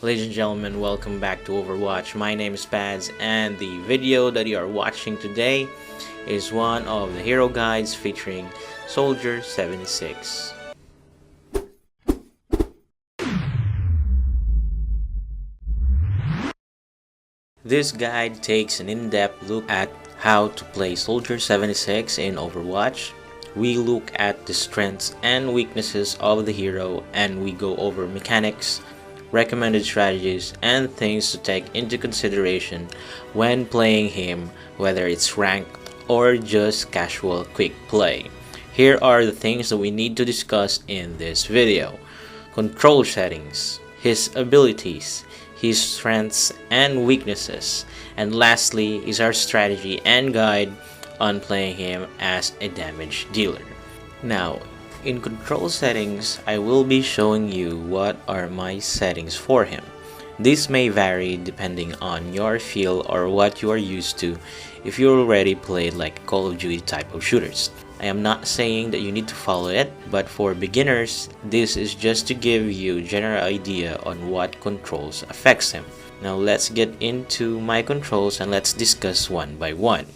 Ladies and gentlemen, welcome back to Overwatch. My name is Pads, and the video that you are watching today is one of the hero guides featuring Soldier 76. This guide takes an in-depth look at how to play Soldier 76 in Overwatch. We look at the strengths and weaknesses of the hero, and we go over mechanics, recommended strategies, and things to take into consideration when playing him, whether it's ranked or just casual quick play. Here are the things that we need to discuss in this video: control settings, his abilities, his strengths and weaknesses, and lastly is our strategy and guide on playing him as a damage dealer. Now, in control settings, I will be showing you what are my settings for him. This may vary depending on your feel or what you are used to if you already played like Call of Duty type of shooters. I am not saying that you need to follow it, but for beginners, this is just to give you a general idea on what controls affects him. Now let's get into my controls and let's discuss one by one.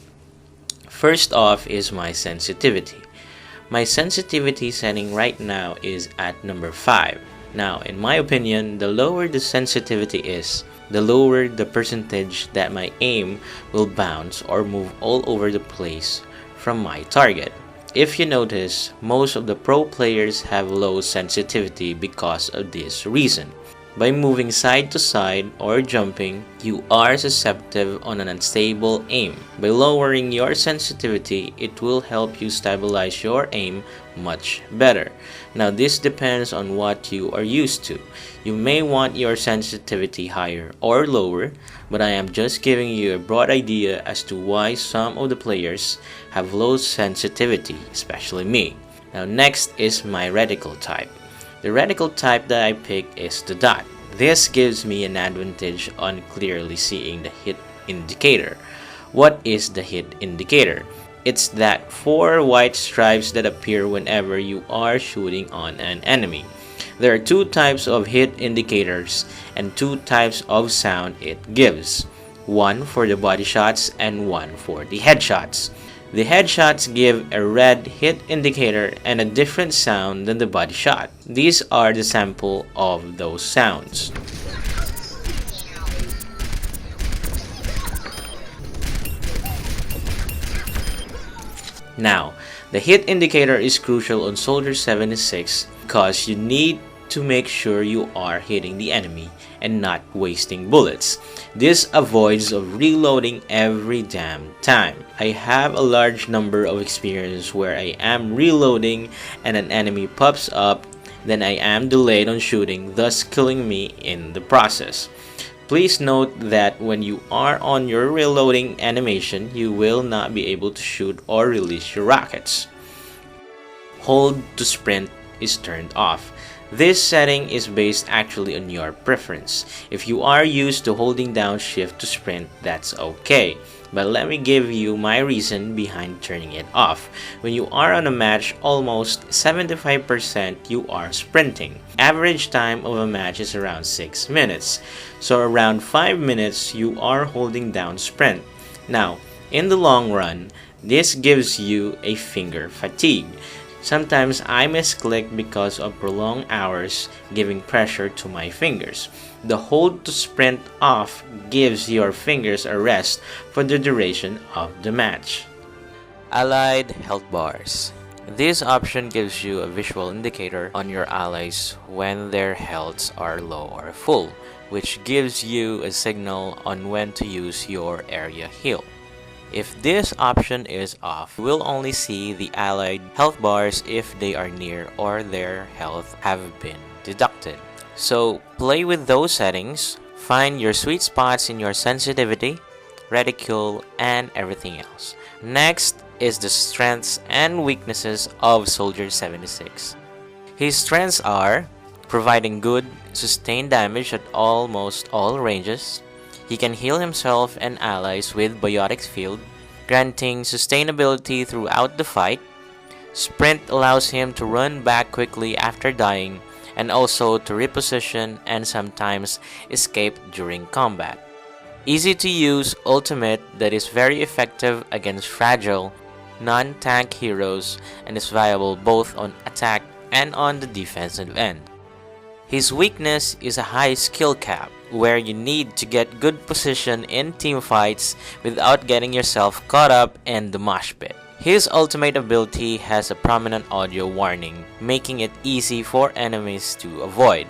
First off is my sensitivity. My sensitivity setting right now is at number 5. Now, in my opinion, the lower the sensitivity is, the lower the percentage that my aim will bounce or move all over the place from my target. If you notice, most of the pro players have low sensitivity because of this reason. By moving side to side or jumping, you are susceptible on an unstable aim. By lowering your sensitivity, it will help you stabilize your aim much better. Now this depends on what you are used to. You may want your sensitivity higher or lower, but I am just giving you a broad idea as to why some of the players have low sensitivity, especially me. Now next is my reticle type. The reticle type that I picked is the dot. This gives me an advantage on clearly seeing the hit indicator. What is the hit indicator? It's that 4 white stripes that appear whenever you are shooting on an enemy. There are 2 types of hit indicators and 2 types of sound it gives. One for the body shots and one for the headshots. The headshots give a red hit indicator and a different sound than the body shot. These are the sample of those sounds. Now, the hit indicator is crucial on Soldier 76 because you need to make sure you are hitting the enemy and not wasting bullets. This avoids of reloading every damn time. I have a large number of experience where I am reloading and an enemy pops up, then I am delayed on shooting, thus killing me in the process. Please note that when you are on your reloading animation, you will not be able to shoot or release your rockets. Hold to sprint is turned off. This setting is based actually on your preference. If you are used to holding down shift to sprint, that's okay. But let me give you my reason behind turning it off. When you are on a match, almost 75% you are sprinting. Average time of a match is around 6 minutes. So around 5 minutes you are holding down sprint. Now, in the long run, this gives you a finger fatigue. Sometimes I misclick because of prolonged hours giving pressure to my fingers. The hold to sprint off gives your fingers a rest for the duration of the match. Allied health bars. This option gives you a visual indicator on your allies when their healths are low or full, which gives you a signal on when to use your area heal. If this option is off, you will only see the allied health bars if they are near or their health have been deducted. So play with those settings, find your sweet spots in your sensitivity, reticule, and everything else. Next is the strengths and weaknesses of Soldier 76. His strengths are providing good, sustained damage at almost all ranges. He can heal himself and allies with Biotic Field, granting sustainability throughout the fight. Sprint allows him to run back quickly after dying and also to reposition and sometimes escape during combat. Easy to use ultimate that is very effective against fragile, non-tank heroes and is viable both on attack and on the defensive end. His weakness is a high skill cap, where you need to get good position in teamfights without getting yourself caught up in the mosh pit. His ultimate ability has a prominent audio warning, making it easy for enemies to avoid.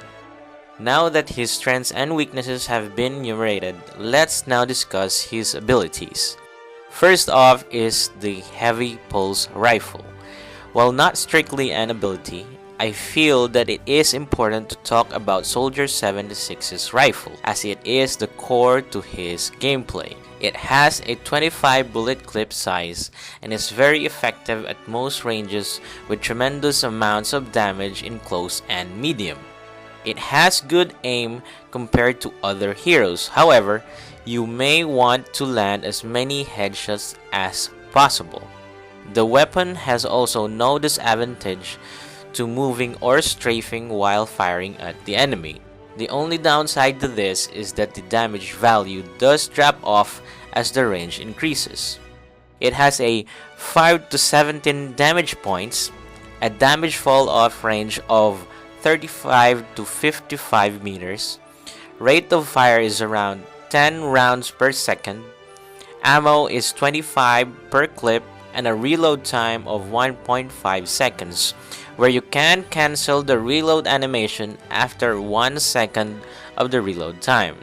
Now that his strengths and weaknesses have been enumerated, let's now discuss his abilities. First off is the Heavy Pulse Rifle. While not strictly an ability, I feel that it is important to talk about Soldier 76's rifle, as it is the core to his gameplay. It has a 25 bullet clip size and is very effective at most ranges with tremendous amounts of damage in close and medium. It has good aim compared to other heroes, however, you may want to land as many headshots as possible. The weapon has also no disadvantage to moving or strafing while firing at the enemy. The only downside to this is that the damage value does drop off as the range increases. It has a 5 to 17 damage points, a damage fall off range of 35 to 55 meters, rate of fire is around 10 rounds per second, ammo is 25 per clip, and a reload time of 1.5 seconds, where you can cancel the reload animation after 1 second of the reload time.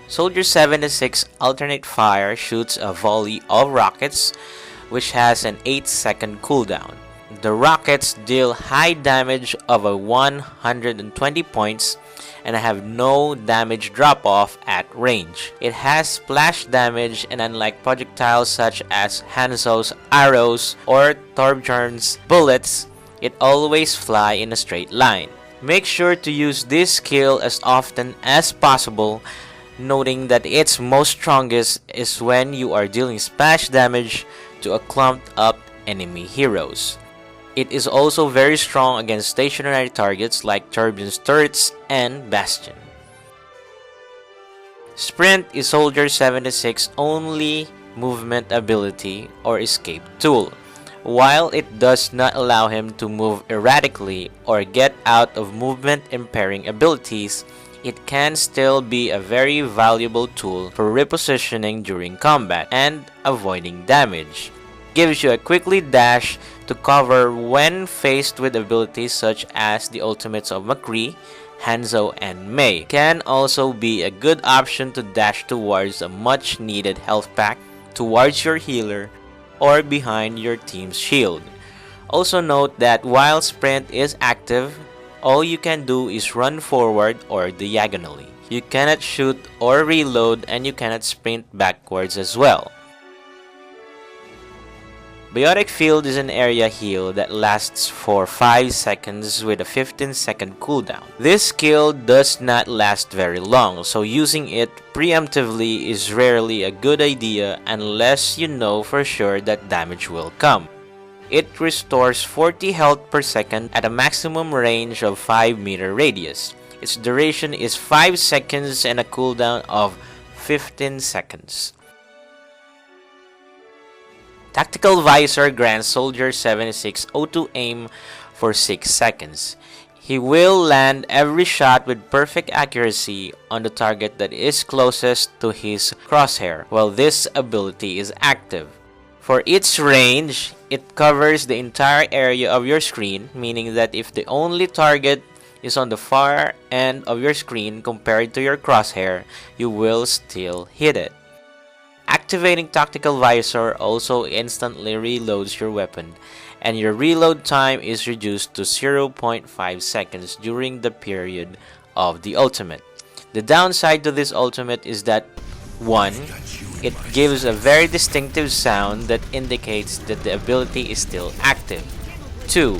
Soldier 76 alternate fire shoots a volley of rockets which has an 8-second cooldown. The rockets deal high damage of 120 points and have no damage drop-off at range. It has splash damage, and unlike projectiles such as Hanzo's arrows or Torbjorn's bullets, it always fly in a straight line. Make sure to use this skill as often as possible, noting that its most strongest is when you are dealing splash damage to a clumped up enemy heroes. It is also very strong against stationary targets like Torbjorn's turrets and Bastion. Sprint is Soldier 76's only movement ability or escape tool. While it does not allow him to move erratically or get out of movement impairing abilities, it can still be a very valuable tool for repositioning during combat and avoiding damage. Gives you a quickly dash to cover when faced with abilities such as the ultimates of McCree, Hanzo, and Mei. Can also be a good option to dash towards a much needed health pack, towards your healer, or behind your team's shield. Also note that while sprint is active, all you can do is run forward or diagonally. You cannot shoot or reload, and you cannot sprint backwards as well. Biotic Field is an area heal that lasts for 5 seconds with a 15-second cooldown. This skill does not last very long, so using it preemptively is rarely a good idea unless you know for sure that damage will come. It restores 40 health per second at a maximum range of 5 meter radius. Its duration is 5 seconds and a cooldown of 15 seconds. Tactical Visor grants Soldier 76 auto aim for 6 seconds. He will land every shot with perfect accuracy on the target that is closest to his crosshair while this ability is active. For its range, it covers the entire area of your screen, meaning that if the only target is on the far end of your screen compared to your crosshair, you will still hit it. Activating Tactical Visor also instantly reloads your weapon, and your reload time is reduced to 0.5 seconds during the period of the ultimate. The downside to this ultimate is that 1. It gives a very distinctive sound that indicates that the ability is still active. 2.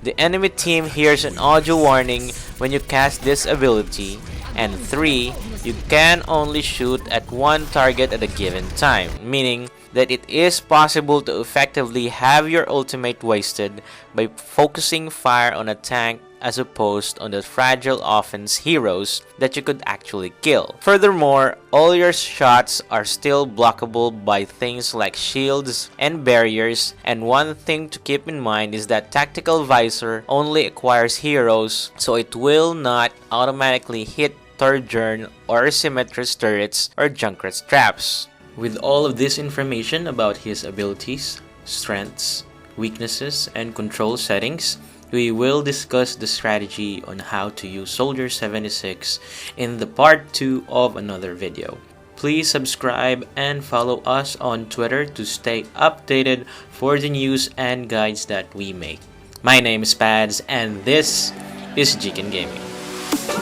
The enemy team hears an audio warning when you cast this ability. And 3. You can only shoot at one target at a given time, meaning that it is possible to effectively have your ultimate wasted by focusing fire on a tank as opposed on the fragile offense heroes that you could actually kill. Furthermore, all your shots are still blockable by things like shields and barriers, and one thing to keep in mind is that Tactical Visor only acquires heroes, so it will not automatically hit third gen or Symmetra's turrets or Junkrat's traps. With all of this information about his abilities, strengths, weaknesses, and control settings, we will discuss the strategy on how to use Soldier 76 in the part 2 of another video. Please subscribe and follow us on Twitter to stay updated for the news and guides that we make. My name is Pads and this is Jiken Gaming.